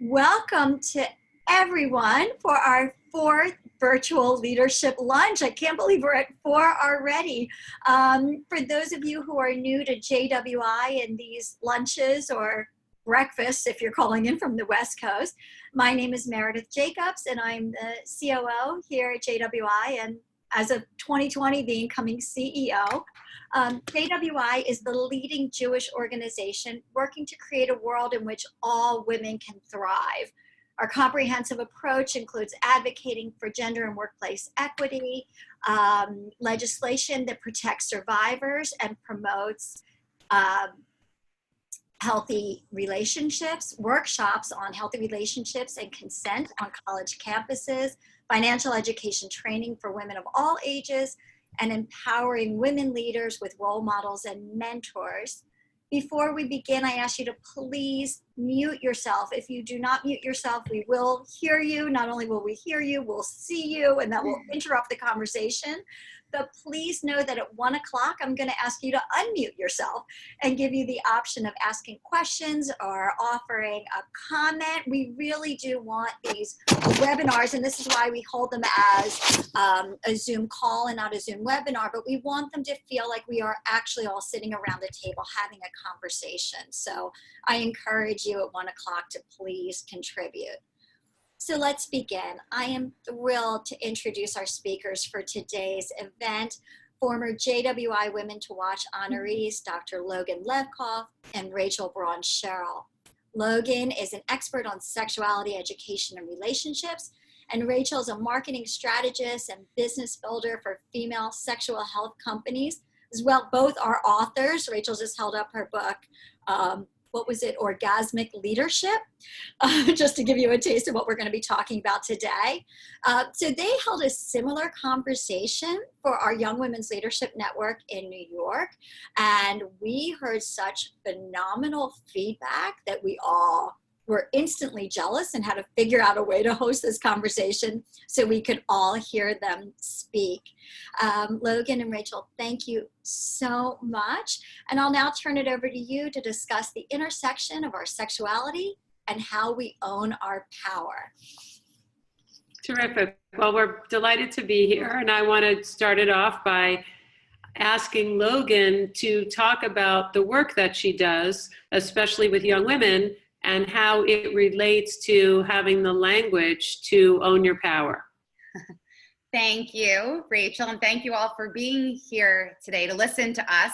Welcome to everyone for our fourth virtual leadership lunch. I can't believe we're at 4 already. For those of you who are new to JWI and these lunches or breakfasts, if you're calling in from the West Coast, my name is Meredith Jacobs and I'm the COO here at JWI, and as of 2020, the incoming CEO. JWI is the leading Jewish organization working to create a world in which all women can thrive. Our comprehensive approach includes advocating for gender and workplace equity, legislation that protects survivors and promotes healthy relationships, workshops on healthy relationships and consent on college campuses, financial education training for women of all ages, and empowering women leaders with role models and mentors. Before we begin, I ask you to please mute yourself. If you do not mute yourself, we will hear you. Not only will we hear you, we'll see you, and that will interrupt the conversation. But please know that at 1 o'clock, I'm going to ask you to unmute yourself and give you the option of asking questions or offering a comment. We really do want these webinars, and this is why we hold them as a Zoom call and not a Zoom webinar, but we want them to feel like we are actually all sitting around the table having a conversation. So I encourage you at 1 o'clock to please contribute. So let's begin. I am thrilled to introduce our speakers for today's event. Former JWI Women to Watch honorees, Dr. Logan Levkoff and Rachel Braun Scherl. Logan is an expert on sexuality, education, and relationships, and Rachel is a marketing strategist and business builder for female sexual health companies. As well, both are authors. Rachel just held up her book, what was it, Orgasmic Leadership, just to give you a taste of what we're going to be talking about today. So they held a similar conversation for our Young Women's Leadership Network in New York, and we heard such phenomenal feedback that we all were instantly jealous and had to figure out a way to host this conversation so we could all hear them speak. Logan and Rachel, thank you so much. And I'll now turn it over to you to discuss the intersection of our sexuality and how we own our power. Terrific. Well, we're delighted to be here, and I want to start it off by asking Logan to talk about the work that she does, especially with young women, and how it relates to having the language to own your power. Thank you, Rachel, and thank you all for being here today to listen to us.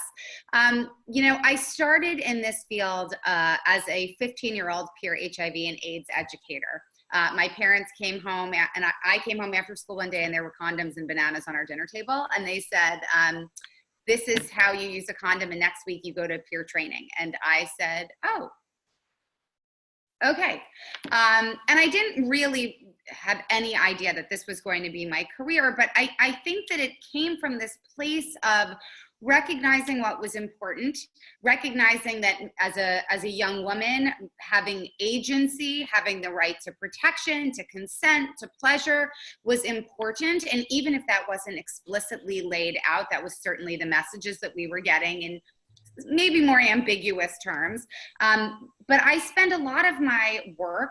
You know, I started in this field as a 15-year-old peer HIV and AIDS educator. My parents came home, and I came home after school one day, and there were condoms and bananas on our dinner table, and they said, this is how you use a condom, and next week you go to peer training. And I said, oh, okay. And I didn't really have any idea that this was going to be my career, but I think that it came from this place of recognizing what was important, recognizing that as a young woman, having agency, having the right to protection, to consent, to pleasure was important. And even if that wasn't explicitly laid out, that was certainly the messages that we were getting in maybe more ambiguous terms. But I spend a lot of my work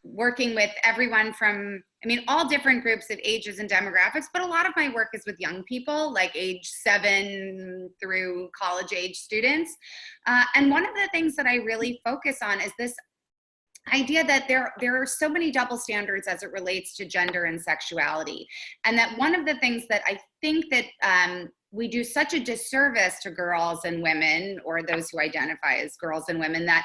working with everyone from, I mean, all different groups of ages and demographics, but a lot of my work is with young people, like age 7 through college age students. And one of the things that I really focus on is this idea that there are so many double standards as it relates to gender and sexuality. And that one of the things that I think that we do such a disservice to girls and women, or those who identify as girls and women, that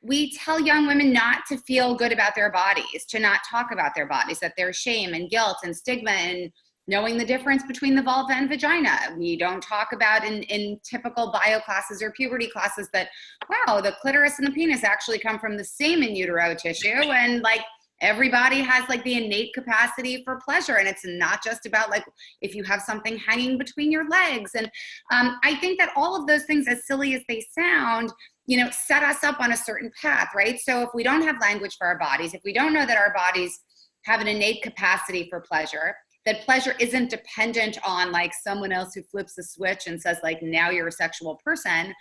we tell young women not to feel good about their bodies, to not talk about their bodies, that there's shame and guilt and stigma and knowing the difference between the vulva and vagina. We don't talk about in typical bio classes or puberty classes that, wow, the clitoris and the penis actually come from the same in utero tissue, and like everybody has like the innate capacity for pleasure, and it's not just about like if you have something hanging between your legs. And I think that all of those things, as silly as they sound, you know, set us up on a certain path, right? So if we don't have language for our bodies, if we don't know that our bodies have an innate capacity for pleasure, that pleasure isn't dependent on like someone else who flips a switch and says like, now you're a sexual person,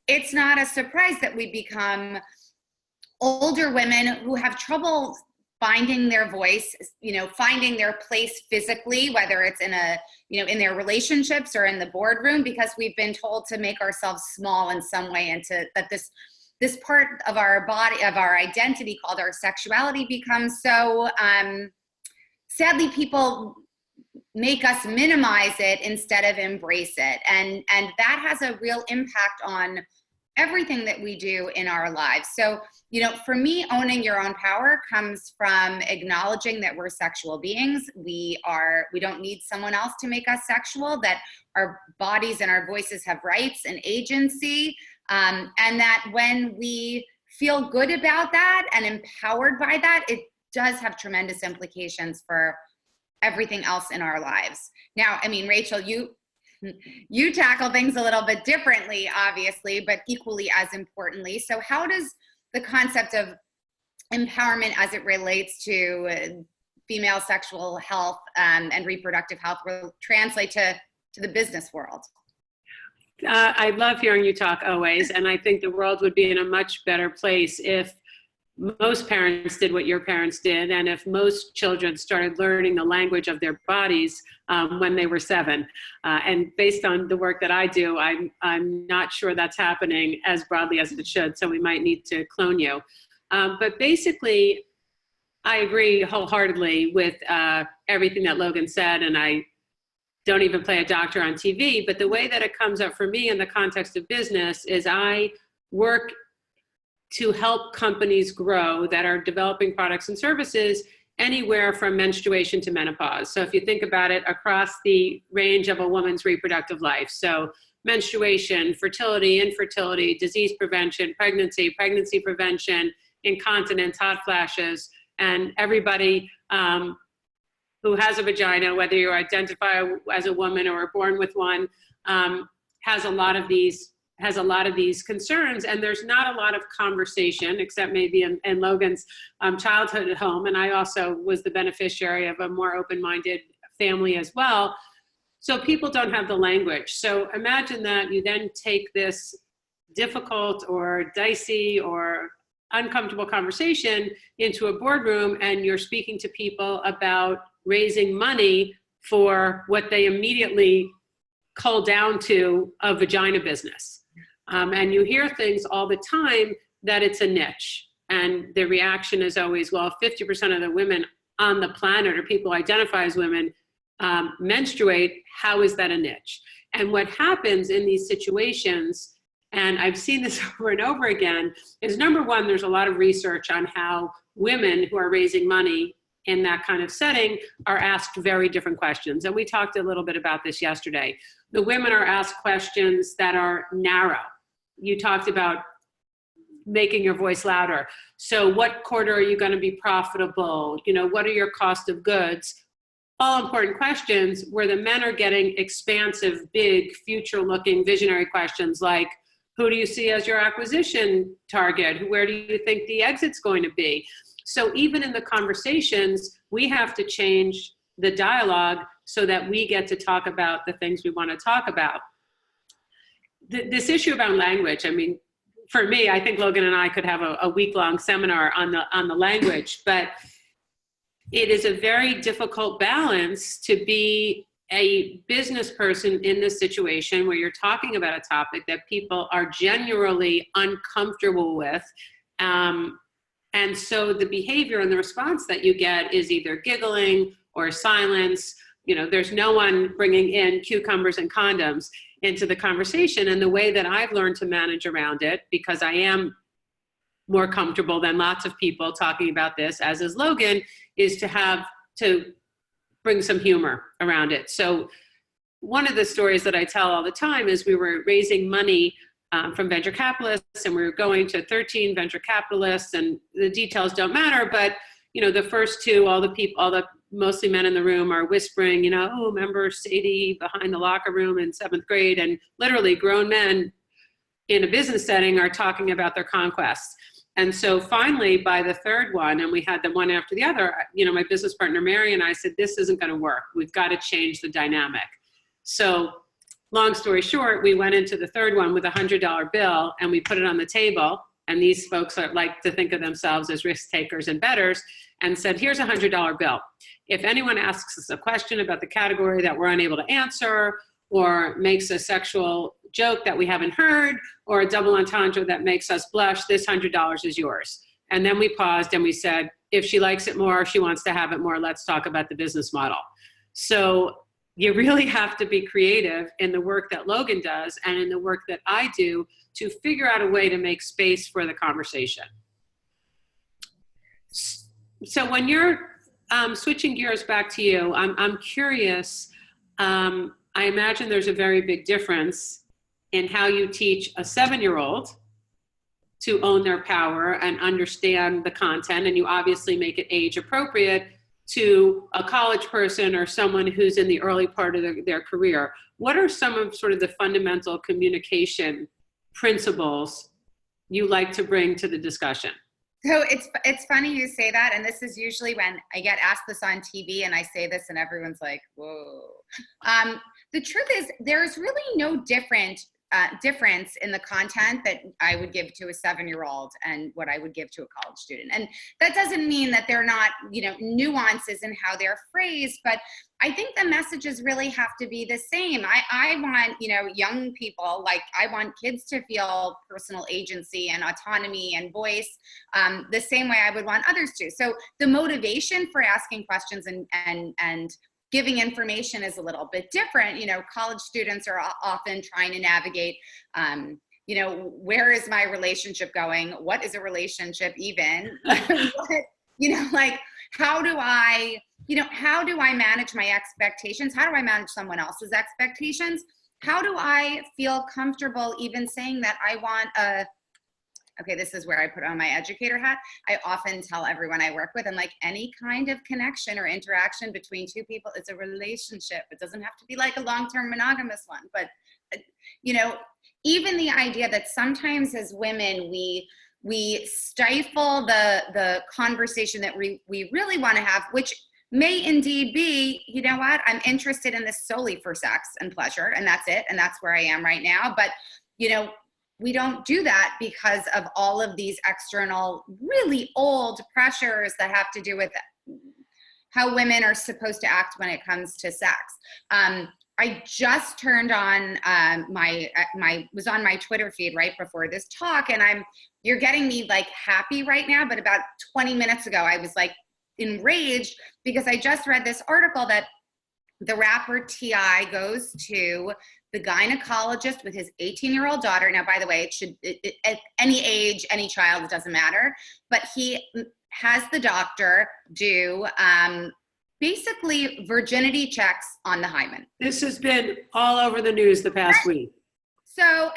it's not a surprise that we become older women who have trouble finding their voice, finding their place physically, whether it's in in their relationships or in the boardroom, because we've been told to make ourselves small in some way, and that this part of our body, of our identity called our sexuality, becomes so, sadly, people make us minimize it instead of embrace it. And that has a real impact on everything that we do in our lives. So, for me, owning your own power comes from acknowledging that we're sexual beings. We don't need someone else to make us sexual, that our bodies and our voices have rights and agency. And that when we feel good about that and empowered by that, it does have tremendous implications for everything else in our lives. Now, Rachel, you tackle things a little bit differently, obviously, but equally as importantly. So how does the concept of empowerment as it relates to female sexual health and reproductive health translate to the business world? I love hearing you talk always, and I think the world would be in a much better place if most parents did what your parents did, and if most children started learning the language of their bodies when they were 7. And based on the work that I do, I'm not sure that's happening as broadly as it should, so we might need to clone you. But basically, I agree wholeheartedly with everything that Logan said, and I don't even play a doctor on TV, but the way that it comes up for me in the context of business is I work to help companies grow that are developing products and services anywhere from menstruation to menopause. So if you think about it across the range of a woman's reproductive life, so menstruation, fertility, infertility, disease prevention, pregnancy prevention, incontinence, hot flashes, and everybody who has a vagina, whether you identify as a woman or are born with one, has a lot of these concerns, and there's not a lot of conversation, except maybe in Logan's childhood at home. And I also was the beneficiary of a more open-minded family as well. So people don't have the language. So imagine that you then take this difficult or dicey or uncomfortable conversation into a boardroom, and you're speaking to people about raising money for what they immediately cull down to a vagina business. And you hear things all the time that it's a niche. And the reaction is always, well, 50% of the women on the planet, or people who identify as women, menstruate. How is that a niche? And what happens in these situations, and I've seen this over and over again, is number one, there's a lot of research on how women who are raising money in that kind of setting are asked very different questions. And we talked a little bit about this yesterday. The women are asked questions that are narrow. You talked about making your voice louder. So what quarter are you going to be profitable? What are your cost of goods? All important questions, where the men are getting expansive, big, future-looking, visionary questions like, who do you see as your acquisition target? Where do you think the exit's going to be? So even in the conversations, we have to change the dialogue so that we get to talk about the things we want to talk about. This issue about language, for me, I think Logan and I could have a week-long seminar on the language, but it is a very difficult balance to be a business person in this situation where you're talking about a topic that people are genuinely uncomfortable with. And so the behavior and the response that you get is either giggling or silence. There's no one bringing in cucumbers and condoms into the conversation. And the way that I've learned to manage around it, because I am more comfortable than lots of people talking about this, as is Logan, is to bring some humor around it. So one of the stories that I tell all the time is we were raising money from venture capitalists, and we were going to 13 venture capitalists, and the details don't matter, but the first two, all the mostly men in the room are whispering, oh, remember Sadie behind the locker room in 7th grade, and literally grown men in a business setting are talking about their conquests. And so finally, by the third one, and we had them one after the other, my business partner, Mary, and I said, this isn't going to work. We've got to change the dynamic. So long story short, we went into the third one with a $100 bill and we put it on the table. And these folks like to think of themselves as risk takers and bettors, and said, here's a $100 bill. If anyone asks us a question about the category that we're unable to answer, or makes a sexual joke that we haven't heard, or a double entendre that makes us blush, this $100 is yours. And then we paused and we said, if she likes it more, if she wants to have it more, let's talk about the business model. So you really have to be creative in the work that Logan does and in the work that I do to figure out a way to make space for the conversation. So when you're switching gears back to you, I'm curious, I imagine there's a very big difference in how you teach a 7-year-old to own their power and understand the content, and you obviously make it age appropriate, to a college person or someone who's in the early part of their career. What are some of sort of the fundamental communication principles you like to bring to the discussion? So it's funny you say that, and this is usually when I get asked this on TV and I say this and everyone's like, whoa. The truth is there's really no difference in the content that I would give to a 7-year-old and what I would give to a college student. And that doesn't mean that they're not, nuances in how they're phrased, but I think the messages really have to be the same. I want, young people, like I want kids to feel personal agency and autonomy and voice the same way I would want others to. So the motivation for asking questions and giving information is a little bit different. College students are often trying to navigate, where is my relationship going? What is a relationship even? How do I manage my expectations? How do I manage someone else's expectations? How do I feel comfortable even saying that I want okay, this is where I put on my educator hat. I often tell everyone I work with, and like any kind of connection or interaction between two people, it's a relationship. It doesn't have to be like a long-term monogamous one, but even the idea that sometimes as women, we stifle the conversation that we really want to have, which may indeed be, I'm interested in this solely for sex and pleasure, and that's it, and that's where I am right now. But, we don't do that because of all of these external, really old pressures that have to do with how women are supposed to act when it comes to sex. I just turned on was on my Twitter feed right before this talk, and you're getting me like happy right now, but about 20 minutes ago, I was like enraged because I just read this article that the rapper T.I. goes to the gynecologist with his 18-year-old daughter. Now, by the way, at any age, any child, it doesn't matter. But he has the doctor do basically virginity checks on the hymen. This has been all over the news the past week. So,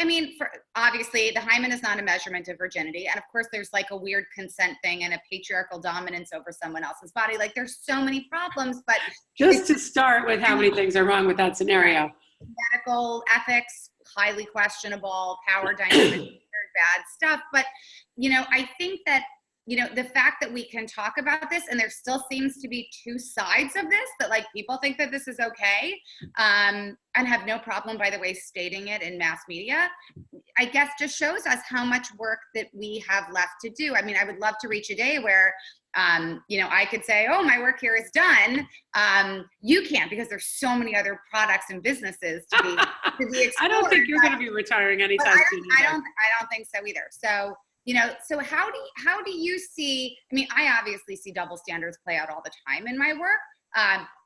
obviously, the hymen is not a measurement of virginity. And of course, there's like a weird consent thing and a patriarchal dominance over someone else's body. Like there's so many problems, but just to start with how many things are wrong with that scenario. Medical ethics, highly questionable, power dynamics, bad stuff. But, I think that, the fact that we can talk about this, and there still seems to be two sides of this, that like people think that this is okay, and have no problem, by the way, stating it in mass media, I guess just shows us how much work that we have left to do. I would love to reach a day where, I could say, oh, my work here is done. You can't, because there's so many other products and businesses to be explored. I don't think you're going to be retiring anytime soon. I don't think so either. So, so how do you see, I obviously see double standards play out all the time in my work,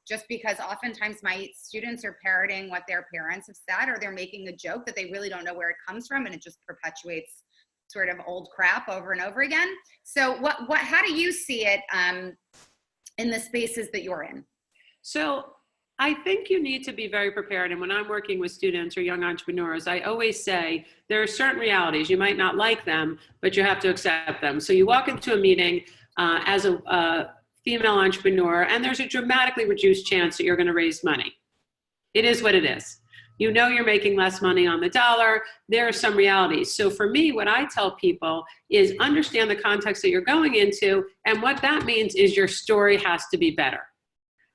just because oftentimes my students are parroting what their parents have said, or they're making a joke that they really don't know where it comes from, and it just perpetuates sort of old crap over and over again. So how do you see it in the spaces that you're in? So I think you need to be very prepared. And when I'm working with students or young entrepreneurs, I always say there are certain realities. You might not like them, but you have to accept them. So you walk into a meeting as a female entrepreneur, and there's a dramatically reduced chance that you're going to raise money. It is what it is. You're making less money on the dollar. There are some realities. So for me, what I tell people is understand the context that you're going into. And what that means is your story has to be better.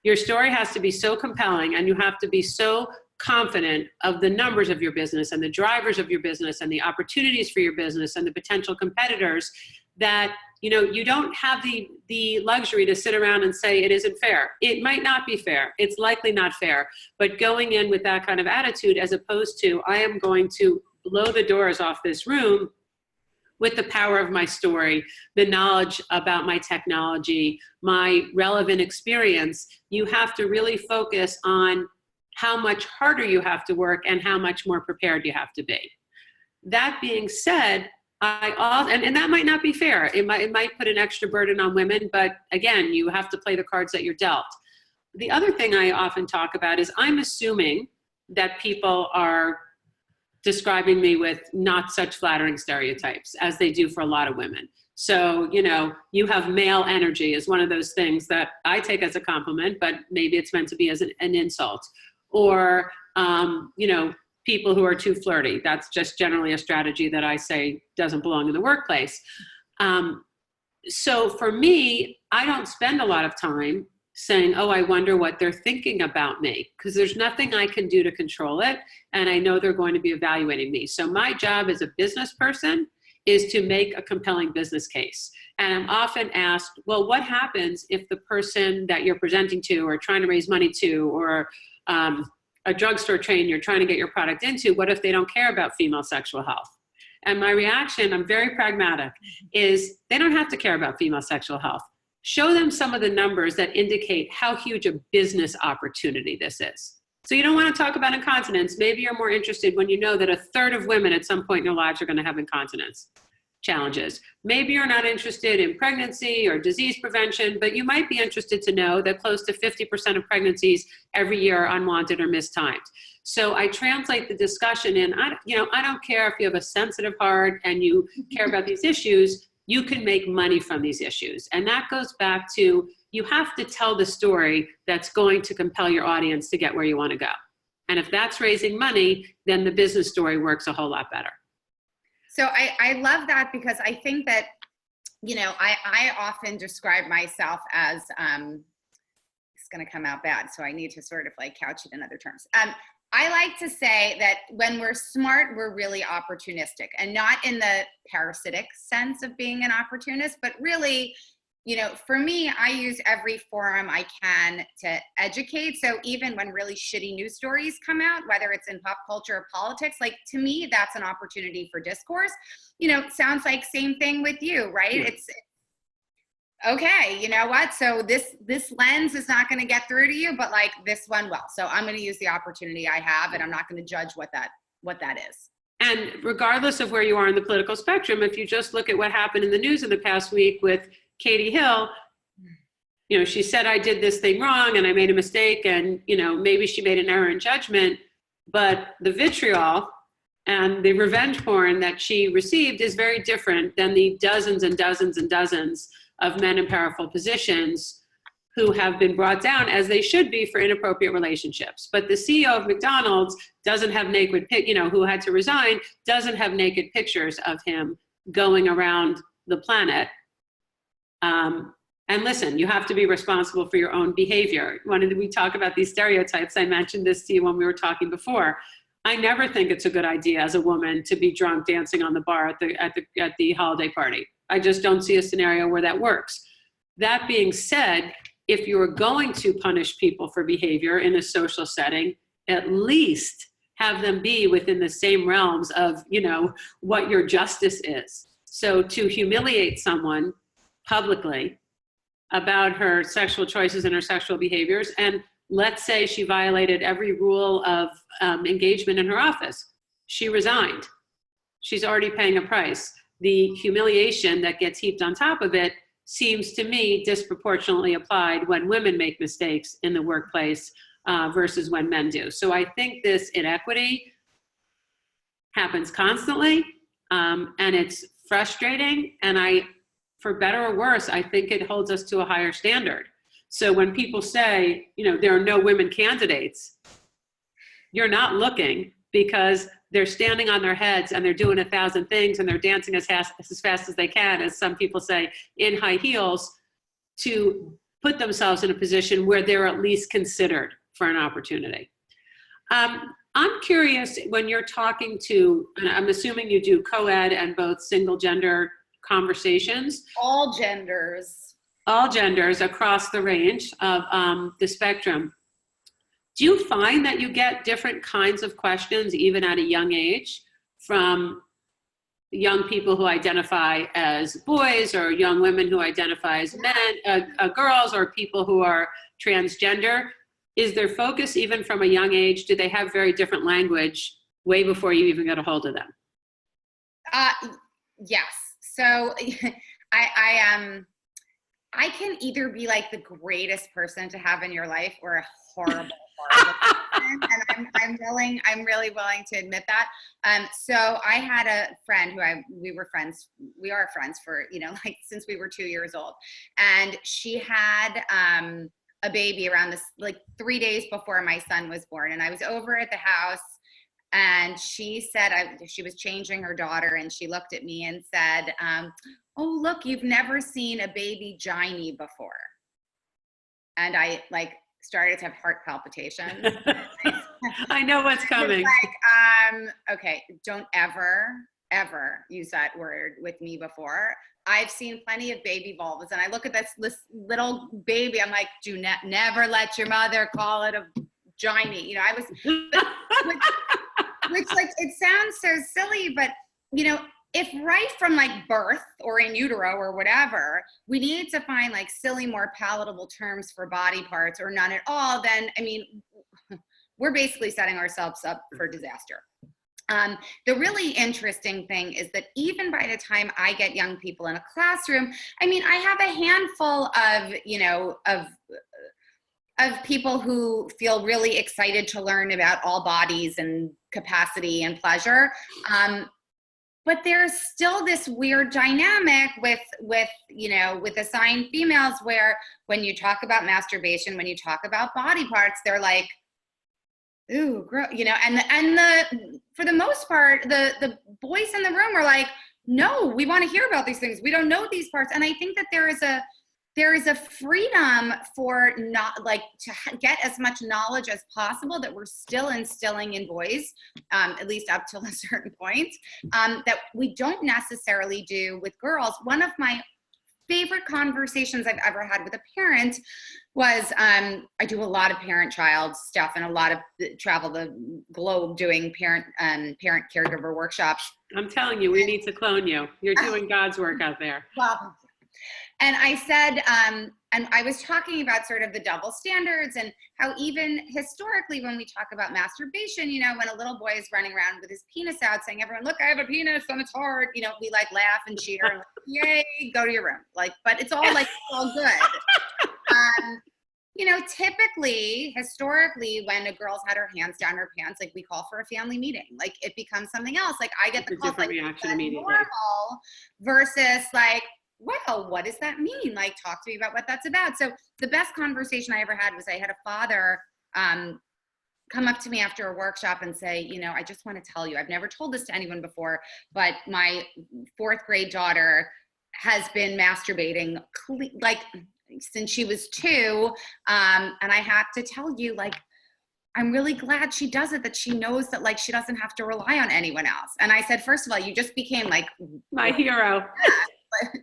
Your story has to be so compelling, and you have to be so confident of the numbers of your business and the drivers of your business and the opportunities for your business and the potential competitors, that you don't have the luxury to sit around and say it isn't fair. It might not be fair. It's likely not fair. But going in with that kind of attitude, as opposed to, I am going to blow the doors off this room with the power of my story, the knowledge about my technology, my relevant experience, you have to really focus on how much harder you have to work and how much more prepared you have to be. That being said, and that might not be fair. It might put an extra burden on women, but again, you have to play the cards that you're dealt. The other thing I often talk about is I'm assuming that people are describing me with not such flattering stereotypes as they do for a lot of women. So, you have male energy is one of those things that I take as a compliment, but maybe it's meant to be as an insult. Or, people who are too flirty. That's just generally a strategy that I say doesn't belong in the workplace. So for me, I don't spend a lot of time saying, oh, I wonder what they're thinking about me, because there's nothing I can do to control it. And I know they're going to be evaluating me. So my job as a business person is to make a compelling business case. And I'm often asked, well, what happens if the person that you're presenting to or trying to raise money to, or a drugstore chain you're trying to get your product into, what if they don't care about female sexual health? And my reaction, I'm very pragmatic, is they don't have to care about female sexual health. Show them some of the numbers that indicate how huge a business opportunity this is. So you don't want to talk about incontinence. Maybe you're more interested when you know that 1/3 of women at some point in their lives are going to have incontinence challenges. Maybe you're not interested in pregnancy or disease prevention, but you might be interested to know that close to 50% of pregnancies every year are unwanted or mistimed. So I translate the discussion in, I don't care if you have a sensitive heart and you care about these issues, you can make money from these issues. And that goes back to, you have to tell the story that's going to compel your audience to get where you want to go. And if that's raising money, then the business story works a whole lot better. So I love that, because I think that, I often describe myself as, it's going to come out bad, so I need to sort of couch it in other terms. I like to say that when we're smart, we're really opportunistic, and not in the parasitic sense of being an opportunist, but really, for me, I use every forum I can to educate. So even when really shitty news stories come out, whether it's in pop culture or politics, to me, that's an opportunity for discourse. Sounds like same thing with you, right? Yeah. It's okay, you know what? So this lens is not going to get through to you, but this one will. So I'm going to use the opportunity I have, and I'm not going to judge what that is. And regardless of where you are in the political spectrum, if you just look at what happened in the news in the past week with Katie Hill, she said, I did this thing wrong and I made a mistake, and, maybe she made an error in judgment, but the vitriol and the revenge porn that she received is very different than the dozens and dozens and dozens of men in powerful positions who have been brought down, as they should be, for inappropriate relationships. But the CEO of McDonald's doesn't have who had to resign, doesn't have naked pictures of him going around the planet. And listen, you have to be responsible for your own behavior. When we talk about these stereotypes, I mentioned this to you when we were talking before. I never think it's a good idea as a woman to be drunk dancing on the bar at the holiday party. I just don't see a scenario where that works. That being said, if you're going to punish people for behavior in a social setting, at least have them be within the same realms of, what your justice is. So to humiliate someone publicly about her sexual choices and her sexual behaviors, and let's say she violated every rule of engagement in her office. She resigned. She's already paying a price. The humiliation that gets heaped on top of it seems to me disproportionately applied when women make mistakes in the workplace versus when men do. So I think this inequity happens constantly, and it's frustrating, and for better or worse, I think it holds us to a higher standard. So when people say, there are no women candidates, you're not looking, because they're standing on their heads and they're doing 1,000 things and they're dancing as fast as they can, as some people say, in high heels, to put themselves in a position where they're at least considered for an opportunity. I'm curious, when you're talking to, and I'm assuming you do co-ed and both single gender conversations. All genders. All genders across the range of the spectrum. Do you find that you get different kinds of questions, even at a young age, from young people who identify as boys, or young women who identify as men, girls, or people who are transgender? Is their focus even from a young age? Do they have very different language way before you even get a hold of them? Yes. So I can either be like the greatest person to have in your life or a horrible person, and I'm really willing to admit that. So I had a friend who we are friends for, like since we were 2 years old, and she had a baby around this, like 3 days before my son was born. And I was over at the house, and she said, she was changing her daughter, and she looked at me and said, oh, look, you've never seen a baby giny before. And I started to have heart palpitations. I know what's coming. Okay, don't ever use that word with me before. I've seen plenty of baby vulvas, and I look at this little baby, I'm like, never let your mother call it a giny. I was, which it sounds so silly, but if right from birth or in utero or whatever, we need to find silly, more palatable terms for body parts, or none at all, then we're basically setting ourselves up for disaster. The really interesting thing is that even by the time I get young people in a classroom, I have a handful of people who feel really excited to learn about all bodies and capacity and pleasure. But there's still this weird dynamic with assigned females, where when you talk about masturbation, when you talk about body parts, they're like, ooh, gross, and for the most part, the boys in the room are like, no, we want to hear about these things. We don't know these parts. And I think that there is a freedom for to get as much knowledge as possible that we're still instilling in boys, at least up till a certain point, that we don't necessarily do with girls. One of my favorite conversations I've ever had with a parent was, I do a lot of parent-child stuff and a lot of travel the globe doing parent caregiver workshops. I'm telling you, we need to clone you. You're doing God's work out there. Well, and I said, and I was talking about sort of the double standards, and how even historically, when we talk about masturbation, when a little boy is running around with his penis out saying, everyone, look, I have a penis and it's hard, we laugh and cheer and yay, go to your room. But it's all all good. Typically, historically, when a girl's had her hands down her pants, we call for a family meeting. It becomes something else. I get the call, different reaction immediately. Normal versus well, what does that mean? Talk to me about what that's about. So the best conversation I ever had was, I had a father come up to me after a workshop and say, I just want to tell you, I've never told this to anyone before, but my 4th grade daughter has been masturbating since she was 2. And I have to tell you, I'm really glad she does it, that she knows that she doesn't have to rely on anyone else. And I said, first of all, you just became my hero.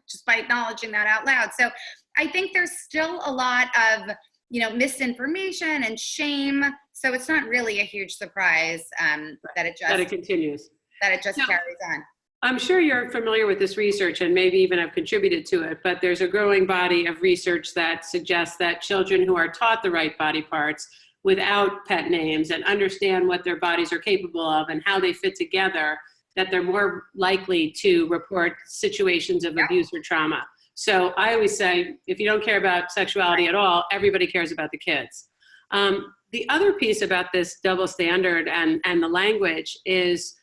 Just by acknowledging that out loud. So I think there's still a lot of, misinformation and shame. So it's not really a huge surprise that it continues, that it just carries on. I'm sure you're familiar with this research, and maybe even have contributed to it, but there's a growing body of research that suggests that children who are taught the right body parts without pet names and understand what their bodies are capable of and how they fit together, that they're more likely to report situations of abuse or trauma. So I always say, if you don't care about sexuality at all, everybody cares about the kids. The other piece about this double standard and the language is,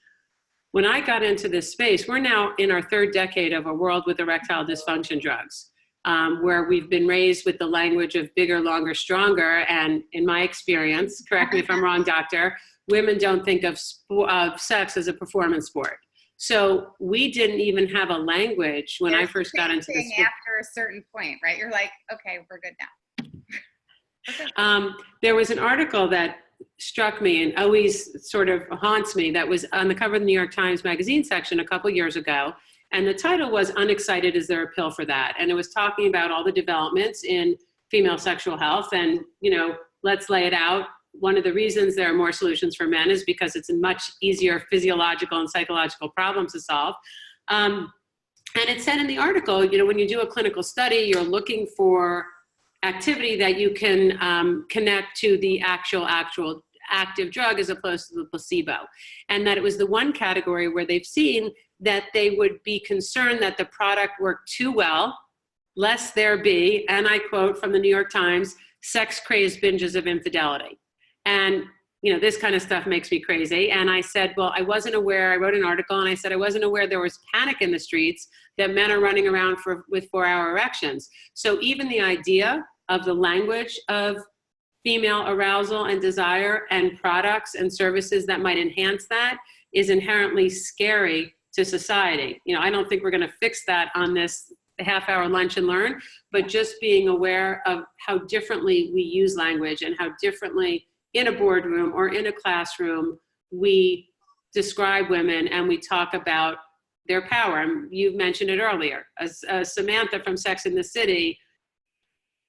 when I got into this space, we're now in our 3rd decade of a world with erectile dysfunction drugs, where we've been raised with the language of bigger, longer, stronger. And in my experience, correct me if I'm wrong, doctor, women don't think of sex as a performance sport. So we didn't even have a language when I first got into this. After a certain point, right? You're like, okay, we're good now. There was an article that struck me and always sort of haunts me that was on the cover of the New York Times Magazine section a couple years ago. And the title was Unexcited, Is There a Pill for That? And it was talking about all the developments in female sexual health. And, let's lay it out. One of the reasons there are more solutions for men is because it's a much easier physiological and psychological problem to solve. And it said in the article, when you do a clinical study, you're looking for activity that you can connect to the actual active drug as opposed to the placebo. And that it was the one category where they've seen that they would be concerned that the product worked too well, lest there be, and I quote from the New York Times, sex-crazed binges of infidelity. And, this kind of stuff makes me crazy. And I said, well, I wasn't aware, I wrote an article and I said, I wasn't aware there was panic in the streets that men are running around with 4-hour erections. So even the idea of the language of female arousal and desire and products and services that might enhance that is inherently scary to society. I don't think we're going to fix that on this half-hour lunch and learn, but just being aware of how differently we use language and how differently in a boardroom or in a classroom we describe women and we talk about their power. You mentioned it earlier. As Samantha from Sex and the City,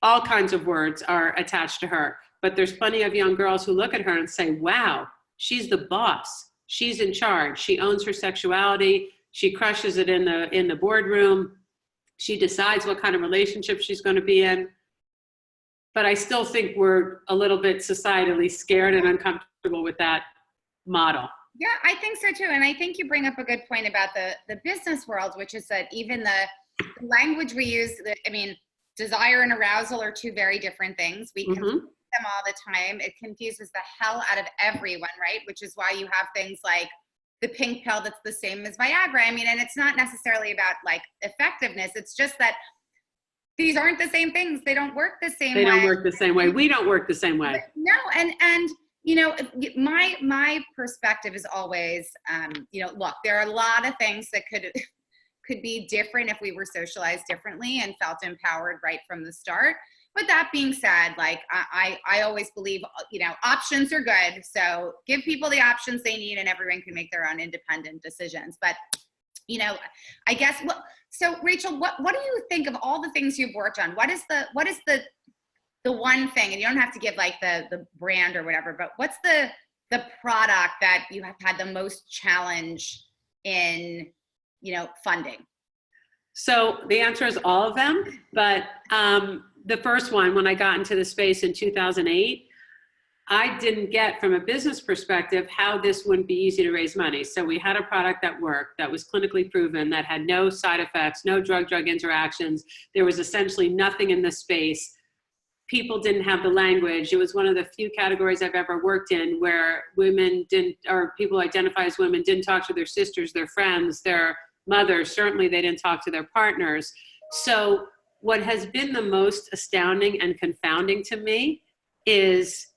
all kinds of words are attached to her, but there's plenty of young girls who look at her and say, wow, she's the boss. She's in charge. She owns her sexuality. She crushes it in the boardroom. She decides what kind of relationship she's going to be in. But I still think we're a little bit societally scared and uncomfortable with that model. Yeah, I think so too. And I think you bring up a good point about the business world, which is that even the language we use, desire and arousal are two very different things. We confuse them all the time. It confuses the hell out of everyone, right? Which is why you have things like the pink pill that's the same as Viagra. And it's not necessarily about like effectiveness. It's just that these aren't the same things. They don't work the same way. They don't work the same way. We don't work the same way. No, and my perspective is always, look, there are a lot of things that could be different if we were socialized differently and felt empowered right from the start. But that being said, like I always believe, options are good. So give people the options they need and everyone can make their own independent decisions. But, I guess, so Rachel, what do you think of all the things you've worked on? What is the one thing, and you don't have to give like the brand or whatever, but what's the product that you have had the most challenge in, funding? So the answer is all of them, but the first one, when I got into the space in 2008, I didn't get from a business perspective how this wouldn't be easy to raise money. So we had a product that worked, that was clinically proven, that had no side effects, no drug-drug interactions. There was essentially nothing in the space. People didn't have the language. It was one of the few categories I've ever worked in where women didn't, or people identify as women, didn't talk to their sisters, their friends, their mothers. Certainly they didn't talk to their partners. So what has been the most astounding and confounding to me is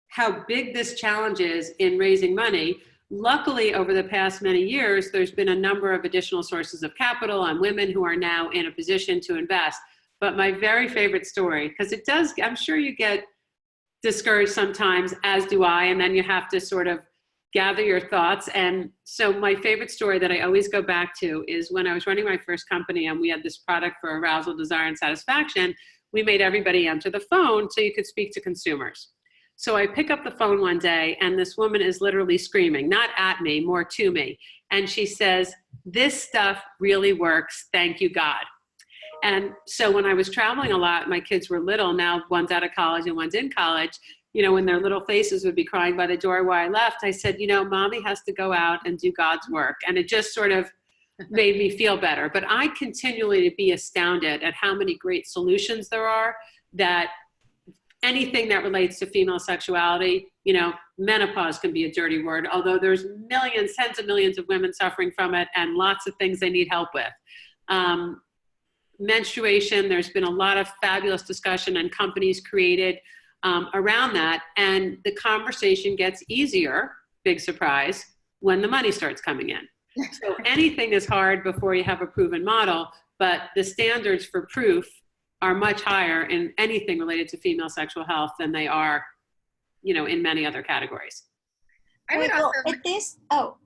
how big this challenge is in raising money. Luckily, over the past many years, there's been a number of additional sources of capital and women who are now in a position to invest. But my very favorite story, because it does, I'm sure you get discouraged sometimes, as do I, and then you have to sort of gather your thoughts. And so my favorite story that I always go back to is when I was running my first company and we had this product for arousal, desire, and satisfaction, we made everybody answer the phone so you could speak to consumers. So I pick up the phone one day and this woman is literally screaming, not at me, more to me. And she says, "This stuff really works. Thank you, God." And so when I was traveling a lot, my kids were little. Now one's out of college and one's in college. When their little faces would be crying by the door while I left, I said, mommy has to go out and do God's work. And it just sort of made me feel better. But I continually to be astounded at how many great solutions there are, that anything that relates to female sexuality, menopause can be a dirty word, although there's millions, tens of millions of women suffering from it and lots of things they need help with. Menstruation, there's been a lot of fabulous discussion and companies created around that. And the conversation gets easier, big surprise, when the money starts coming in. So anything is hard before you have a proven model, but the standards for proof are much higher in anything related to female sexual health than they are in many other categories. I would Well, also, at this, oh,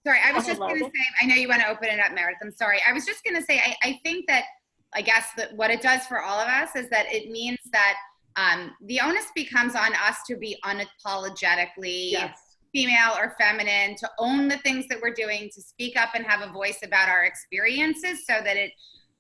sorry, I was Go ahead, just going to Logan. say, I know you want to open it up, Meredith. I'm sorry. I was just going to say, I think that, I guess that what it does for all of us is that it means that the onus becomes on us to be unapologetically female or feminine, to own the things that we're doing, to speak up and have a voice about our experiences so that it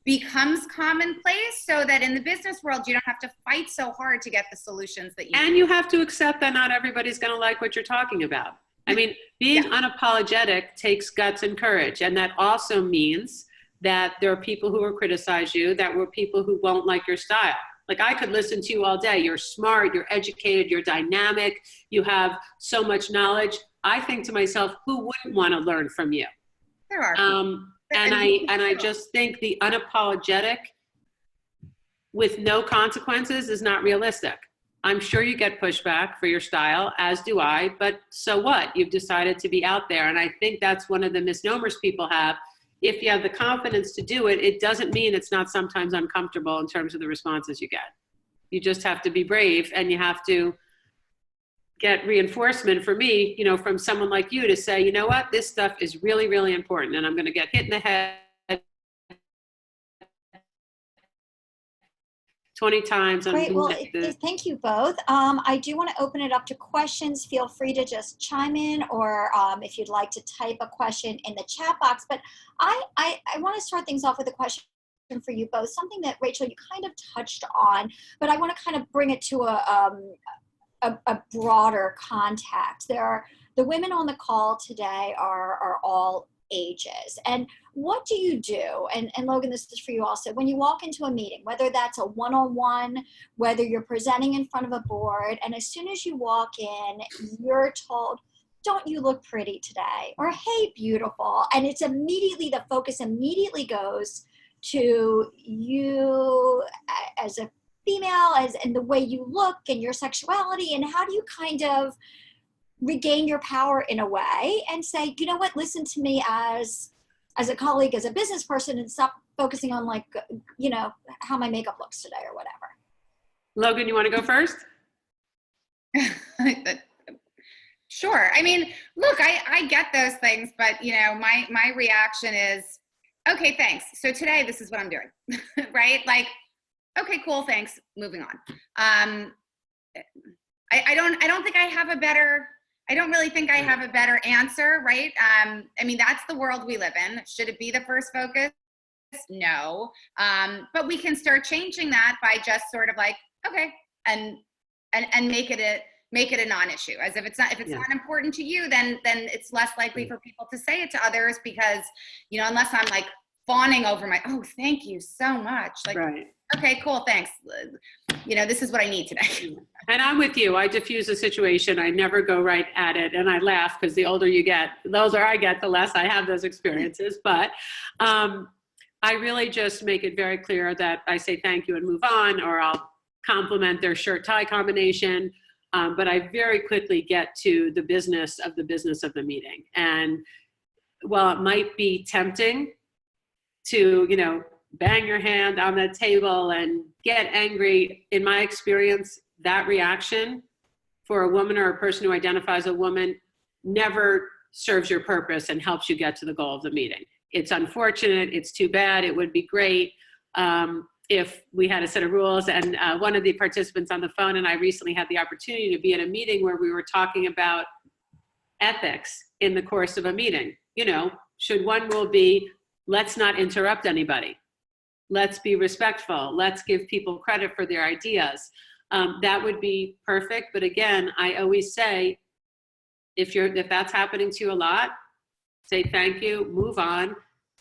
becomes commonplace, so that in the business world, you don't have to fight so hard to get the solutions that you And need. you have to accept that not everybody's going to like what you're talking about. I mean, being unapologetic takes guts and courage. And that also means that there are people who will criticize you, that were people who won't like your style. Like, I could listen to you all day. You're smart, you're educated, you're dynamic, you have so much knowledge. I think to myself, who wouldn't want to learn from you? There are. And I just think the unapologetic with no consequences is not realistic. I'm sure you get pushback for your style, as do I, but so what? You've decided to be out there. And I think that's one of the misnomers people have. If you have the confidence to do it, it doesn't mean it's not sometimes uncomfortable in terms of the responses you get. You just have to be brave, and you have to get reinforcement, for me, from someone like you to say, you know what, this stuff is really, really important, and I'm going to get hit in the head 20 times. Great. Well, thank you both. I do want to open it up to questions. Feel free to just chime in, or if you'd like to type a question in the chat box. But I want to start things off with a question for you both, something that, Rachel, you kind of touched on, but I want to kind of bring it to a broader context. The women on the call today are all ages. And what do you do? And Logan, this is for you also. When you walk into a meeting, whether that's a one-on-one, whether you're presenting in front of a board, and as soon as you walk in, you're told, don't you look pretty today? Or, hey, beautiful. And it's immediately, the focus immediately goes to you as a female, and the way you look and your sexuality, and how do you kind of regain your power in a way and say, you know what, listen to me as a colleague, as a business person, and stop focusing on how my makeup looks today or whatever. Logan, you want to go first? Sure. I mean, look, I get those things, but my reaction is, okay, thanks. So today, this is what I'm doing, right? Like, okay, cool, thanks. Moving on. I don't think I have a better. I don't really think I have a better answer, right? I mean, that's the world we live in. Should it be the first focus? No. But we can start changing that by just sort of like, okay, and make it a non-issue. As if it's not important to you, then it's less likely for people to say it to others, because, unless I'm like fawning over oh, thank you so much. Like, right. Okay, cool, thanks. This is what I need today. And I'm with you. I diffuse a situation. I never go right at it. And I laugh, because the older you get, the older I get, the less I have those experiences. But I really just make it very clear that I say thank you and move on, or I'll compliment their shirt-tie combination. But I very quickly get to the business of the meeting. And while it might be tempting to, bang your hand on the table and get angry, in my experience, that reaction for a woman or a person who identifies a woman never serves your purpose and helps you get to the goal of the meeting. It's unfortunate. It's too bad. It would be great if we had a set of rules. And one of the participants on the phone and I recently had the opportunity to be at a meeting where we were talking about ethics in the course of a meeting. Should one rule be, let's not interrupt anybody? Let's be respectful. Let's give people credit for their ideas. That would be perfect. But again, I always say, if that's happening to you a lot, say thank you, move on,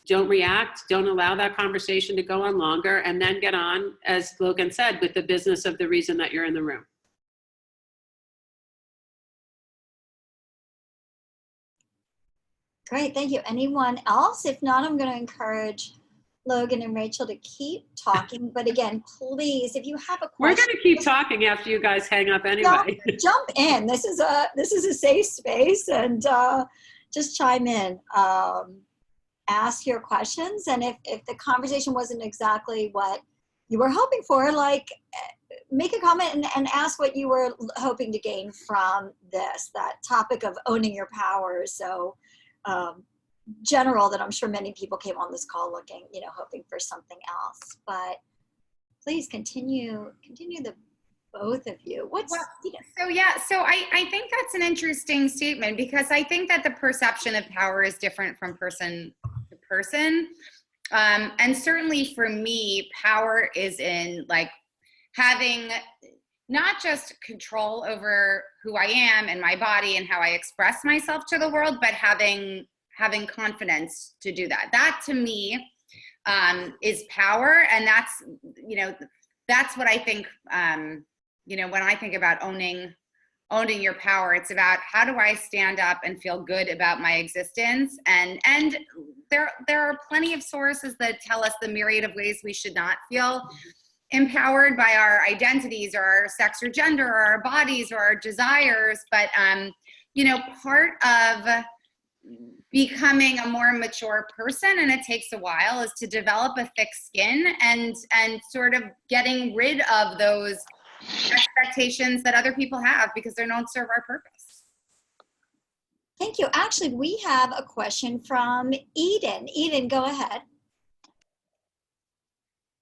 don't react, don't allow that conversation to go on longer, and then get on, as Logan said, with the business of the reason that you're in the room. Great, thank you. Anyone else? If not, I'm going to encourage Logan and Rachel to keep talking. But again, please, if you have a question, we're going to keep talking after you guys hang up anyway. Jump in. This is a safe space, and just chime in. Ask your questions, and if the conversation wasn't exactly what you were hoping for, like make a comment and ask what you were hoping to gain from this, that topic of owning your power. So general that I'm sure many people came on this call looking, hoping for something else, but please continue the both of you. So I think that's an interesting statement, because I think that the perception of power is different from person to person. And certainly for me, power is in like having not just control over who I am and my body and how I express myself to the world, but having confidence to do that. That to me is power. And that's what I think, when I think about owning your power, it's about how do I stand up and feel good about my existence. And there are plenty of sources that tell us the myriad of ways we should not feel empowered by our identities or our sex or gender or our bodies or our desires. But, part of becoming a more mature person, and it takes a while, is to develop a thick skin and sort of getting rid of those expectations that other people have because they don't serve our purpose. Thank you. Actually, we have a question from Eden. Eden, go ahead.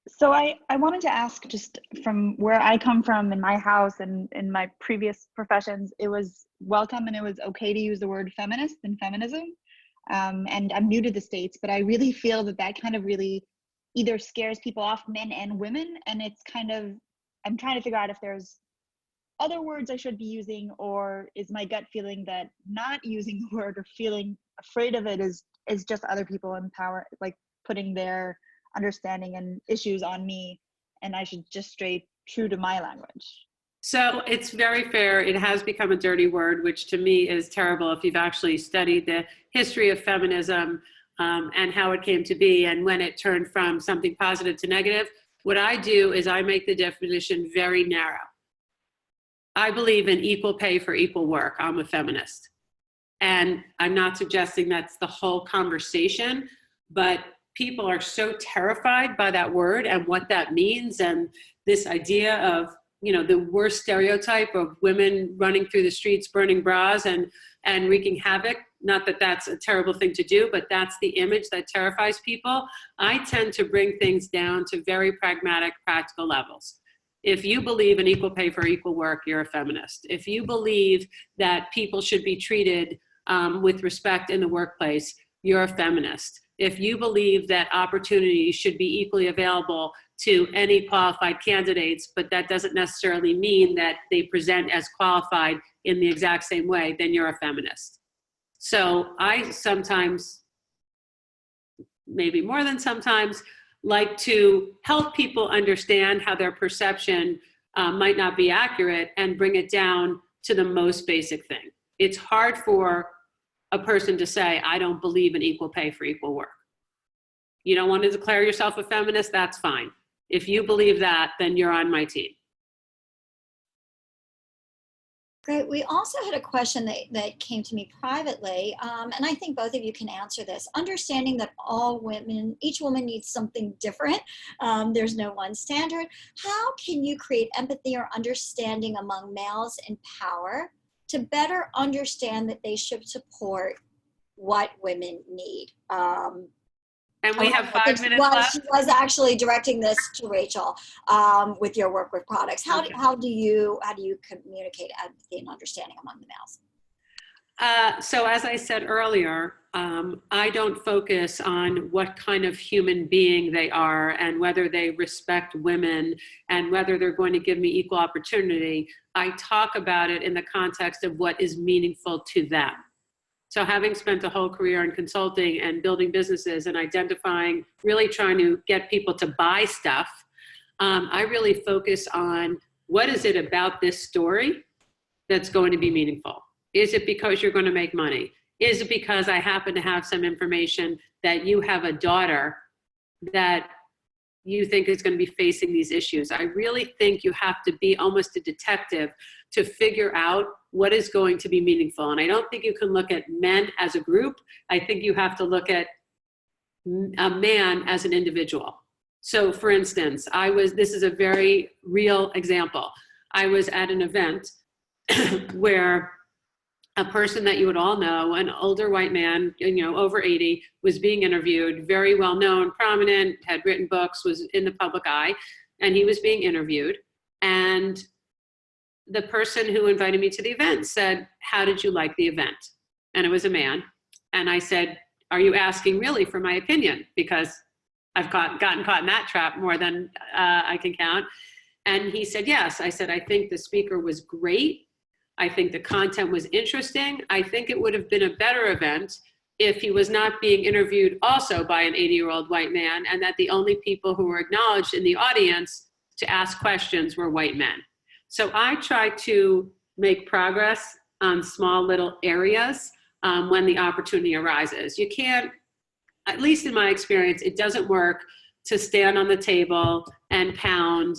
So I wanted to ask, just from where I come from in my house and in my previous professions, it was welcome and it was okay to use the word feminist and feminism. And I'm new to the States, but I really feel that kind of really either scares people off, men and women. And it's kind of, I'm trying to figure out if there's other words I should be using, or is my gut feeling that not using the word or feeling afraid of it is just other people in power, like putting their understanding and issues on me, and I should just stay true to my language. So it's very fair. It has become a dirty word, which to me is terrible if you've actually studied the history of feminism and how it came to be and when it turned from something positive to negative. What I do is I make the definition very narrow. I believe in equal pay for equal work. I'm a feminist. And I'm not suggesting that's the whole conversation, but people are so terrified by that word and what that means, and this idea of, the worst stereotype of women running through the streets burning bras and wreaking havoc. Not that that's a terrible thing to do, but that's the image that terrifies people. I tend to bring things down to very pragmatic, practical levels. If you believe in equal pay for equal work, you're a feminist. If you believe that people should be treated with respect in the workplace, you're a feminist. If you believe that opportunities should be equally available to any qualified candidates, but that doesn't necessarily mean that they present as qualified in the exact same way, then you're a feminist. So I sometimes, maybe more than sometimes, like to help people understand how their perception might not be accurate and bring it down to the most basic thing. It's hard for a person to say, I don't believe in equal pay for equal work. You don't want to declare yourself a feminist, that's fine. If you believe that, then you're on my team. Great. We also had a question that came to me privately, and I think both of you can answer this. Understanding that each woman needs something different. There's no one standard. How can you create empathy or understanding among males in power to better understand that they should support what women need? And we have 5 minutes left. She was actually directing this to Rachel with your work with products. How do you communicate empathy and understanding among the males? So as I said earlier, I don't focus on what kind of human being they are and whether they respect women and whether they're going to give me equal opportunity. I talk about it in the context of what is meaningful to them. So having spent a whole career in consulting and building businesses and identifying, really trying to get people to buy stuff, I really focus on what is it about this story that's going to be meaningful? Is it because you're going to make money? Is it because I happen to have some information that you have a daughter that you think is going to be facing these issues? I really think you have to be almost a detective to figure out what is going to be meaningful. And I don't think you can look at men as a group. I think you have to look at a man as an individual. So for instance, this is a very real example. I was at an event where a person that you would all know, an older white man, over 80, was being interviewed, very well known, prominent, had written books, was in the public eye, and he was being interviewed. And the person who invited me to the event said, "How did you like the event?" And it was a man. And I said, "Are you asking really for my opinion?" Because I've gotten caught in that trap more than I can count. And he said, "Yes." I said, "I think the speaker was great. I think the content was interesting. I think it would have been a better event if he was not being interviewed also by an 80-year-old white man, and that the only people who were acknowledged in the audience to ask questions were white men." So I try to make progress on small little areas when the opportunity arises. You can't, at least in my experience, it doesn't work to stand on the table and pound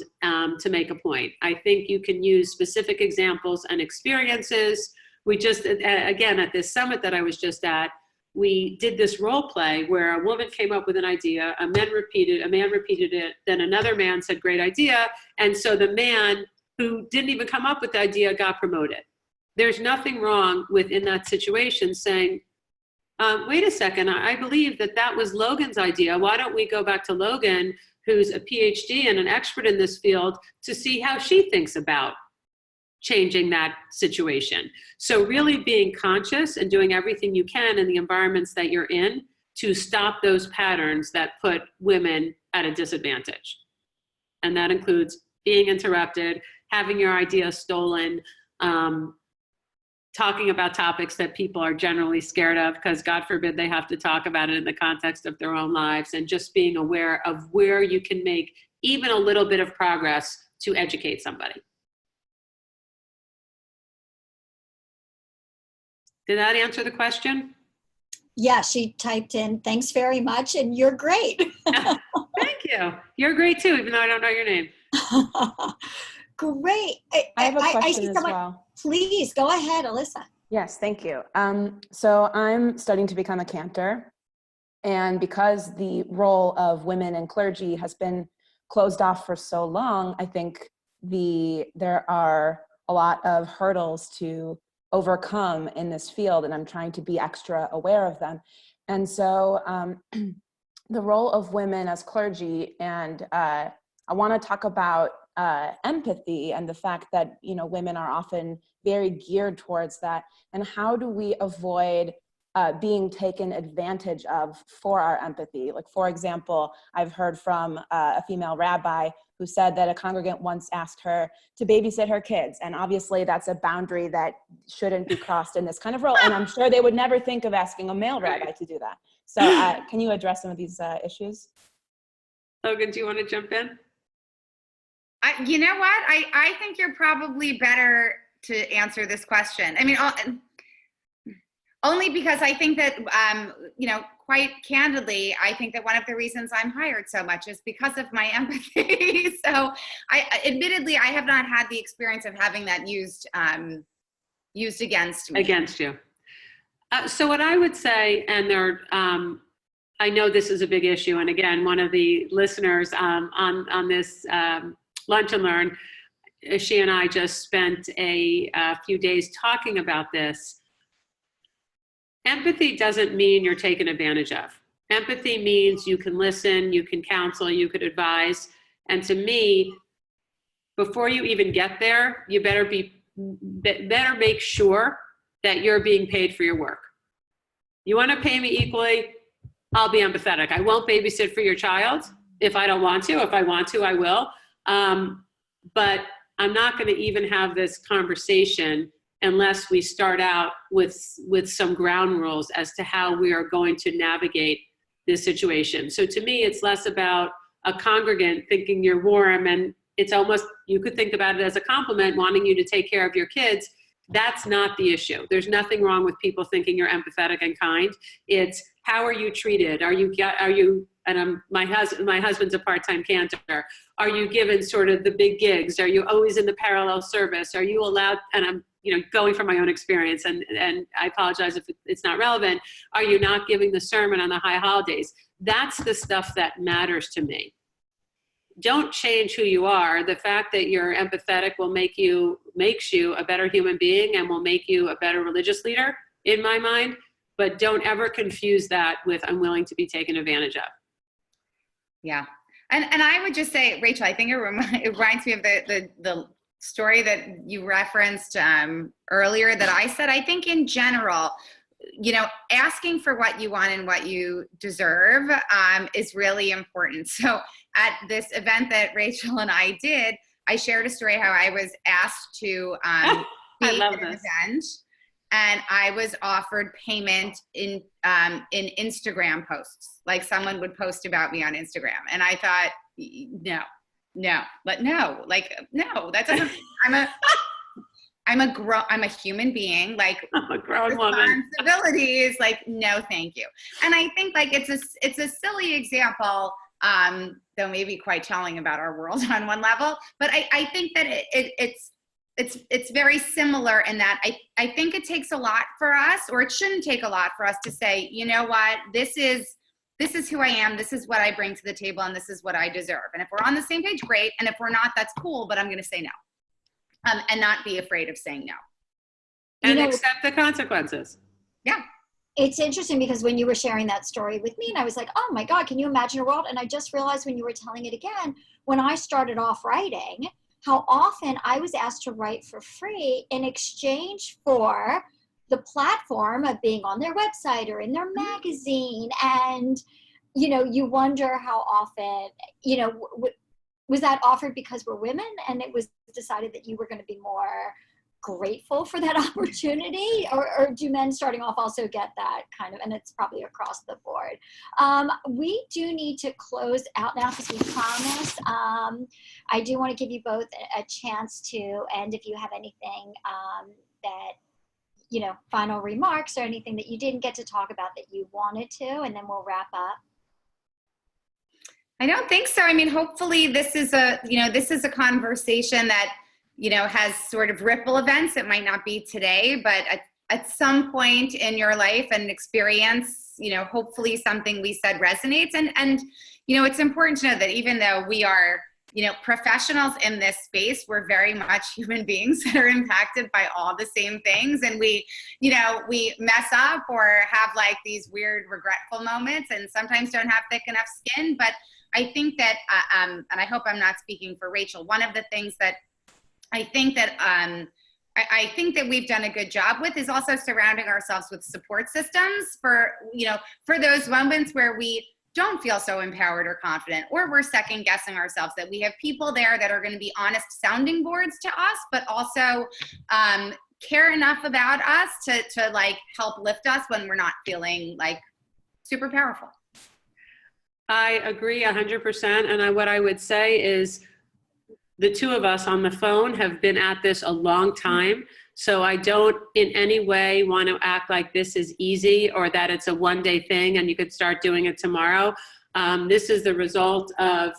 to make a point. I think you can use specific examples and experiences. We just, again, at this summit that I was just at, we did this role play where a woman came up with an idea, a man repeated it, then another man said, "Great idea." And so the man who didn't even come up with the idea got promoted. There's nothing wrong with, in that situation, saying, wait a second, I believe that was Logan's idea. Why don't we go back to Logan, who's a PhD and an expert in this field, to see how she thinks about changing that situation. So really being conscious and doing everything you can in the environments that you're in to stop those patterns that put women at a disadvantage. And that includes being interrupted, having your idea stolen, talking about topics that people are generally scared of because God forbid they have to talk about it in the context of their own lives, and just being aware of where you can make even a little bit of progress to educate somebody. Did that answer the question? Yeah, she typed in, "Thanks very much, and you're great." Thank you. You're great too, even though I don't know your name. Great. I have a I question see as someone. well. Please go ahead, Alyssa. Yes, thank you. So I'm studying to become a cantor, and because the role of women in clergy has been closed off for so long, I think there are a lot of hurdles to overcome in this field, and I'm trying to be extra aware of them. And so the role of women as clergy, and I want to talk about empathy and the fact that women are often very geared towards that, and how do we avoid being taken advantage of for our empathy. Like, for example, I've heard from a female rabbi who said that a congregant once asked her to babysit her kids, and obviously that's a boundary that shouldn't be crossed in this kind of role, and I'm sure they would never think of asking a male rabbi to do that. So can you address some of these issues? Logan, do you want to jump in? You know what? I think you're probably better to answer this question. I mean, only because I think that, quite candidly, I think that one of the reasons I'm hired so much is because of my empathy. So admittedly, I have not had the experience of having that used against me. Against you. So what I would say, and I know this is a big issue, and again, one of the listeners on this Lunch and Learn, she and I just spent a few days talking about this. Empathy doesn't mean you're taken advantage of. Empathy means you can listen, you can counsel, you could advise. And to me, before you even get there, you better make sure that you're being paid for your work. You want to pay me equally, I'll be empathetic. I won't babysit for your child if I don't want to. If I want to, I will. But I'm not going to even have this conversation unless we start out with some ground rules as to how we are going to navigate this situation. So to me, it's less about a congregant thinking you're warm, and it's almost, you could think about it as a compliment, wanting you to take care of your kids. That's not the issue. There's nothing wrong with people thinking you're empathetic and kind. It's, how are you treated? And my husband's a part-time cantor. Are you given sort of the big gigs? Are you always in the parallel service? Are you allowed, and I'm going from my own experience, and I apologize if it's not relevant. Are you not giving the sermon on the high holidays? That's the stuff that matters to me. don't change who you are. The fact that you're empathetic makes you a better human being and will make you a better religious leader, in my mind. But don't ever confuse that with I'm willing to be taken advantage of. Yeah. And I would just say, Rachel, I think it reminds me of the story that you referenced earlier that I said. I think in general, asking for what you want and what you deserve is really important. So at this event that Rachel and I did, I shared a story how I was asked to speak at an event, and I was offered payment in Instagram posts. Like someone would post about me on Instagram, and I thought, no, that doesn't. I'm a human being. Like I'm a grown woman. Responsibilities, like no, thank you. And I think like it's a silly example, though maybe quite telling about our world on one level. But I think that it's very similar in that I think it takes a lot for us, or it shouldn't take a lot for us to say, you know what, this is who I am, this is what I bring to the table, and this is what I deserve. And if we're on the same page, great. And if we're not, that's cool, but I'm going to say no. And not be afraid of saying no. And accept the consequences. Yeah. It's interesting because when you were sharing that story with me, and I was like, oh my God, can you imagine a world? And I just realized when you were telling it again, when I started off writing, how often I was asked to write for free in exchange for the platform of being on their website or in their magazine. And, you wonder how often, was that offered because we're women and it was decided that you were going to be more grateful for that opportunity? Or do men starting off also get that kind of, and it's probably across the board. We do need to close out now because we promised. I do want to give you both a chance to, and if you have anything that, final remarks or anything that you didn't get to talk about that you wanted to, and then we'll wrap up. I don't think so. I mean, hopefully this is a conversation that, has sort of ripple events. It might not be today, but at some point in your life and experience, hopefully something we said resonates. And, it's important to know that even though we are, professionals in this space, we're very much human beings that are impacted by all the same things. And we mess up or have like these weird regretful moments and sometimes don't have thick enough skin. But I think that, and I hope I'm not speaking for Rachel, one of the things that I think that we've done a good job with is also surrounding ourselves with support systems for those moments where we don't feel so empowered or confident, or we're second guessing ourselves, that we have people there that are going to be honest sounding boards to us, but also care enough about us to like help lift us when we're not feeling like super powerful. I agree 100%. And what I would say is the two of us on the phone have been at this a long time. So I don't in any way want to act like this is easy or that it's a one-day thing and you could start doing it tomorrow. This is the result of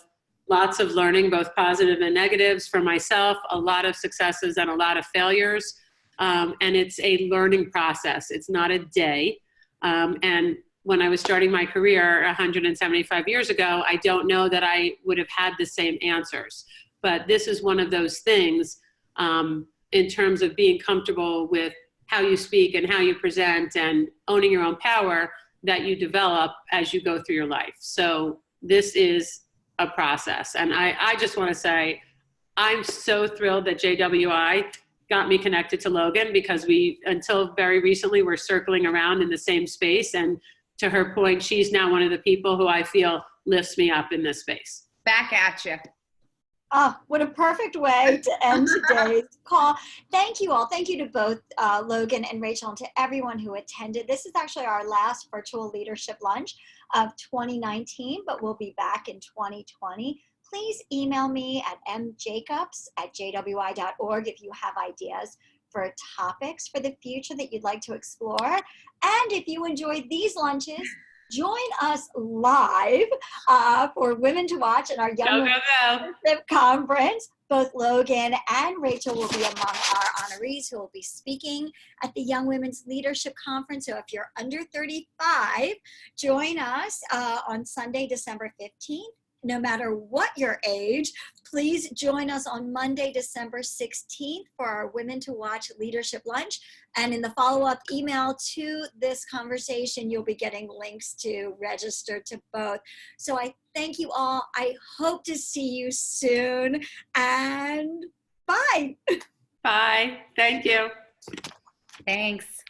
lots of learning, both positive and negatives for myself, a lot of successes and a lot of failures. And it's a learning process. It's not a day. And when I was starting my career 175 years ago, I don't know that I would have had the same answers. But this is one of those things in terms of being comfortable with how you speak and how you present and owning your own power that you develop as you go through your life. So this is a process. And I just want to say, I'm so thrilled that JWI got me connected to Logan, because we, until very recently, were circling around in the same space. And to her point, she's now one of the people who I feel lifts me up in this space. Back at you. Oh, what a perfect way to end today's call. Thank you all. Thank you to both Logan and Rachel, and to everyone who attended. This is actually our last virtual leadership lunch of 2019, but we'll be back in 2020. Please email me at mjacobs@jwi.org if you have ideas for topics for the future that you'd like to explore. And if you enjoyed these lunches, join us live for Women to Watch in our Young Leadership Conference. Both Logan and Rachel will be among our honorees who will be speaking at the Young Women's Leadership Conference. So if you're under 35, join us on Sunday, December 15th no matter what your age. Please join us on Monday, December 16th for our Women to Watch Leadership Lunch. And in the follow-up email to this conversation, you'll be getting links to register to both. So I thank you all. I hope to see you soon, and bye. Bye. Thank you. Thanks.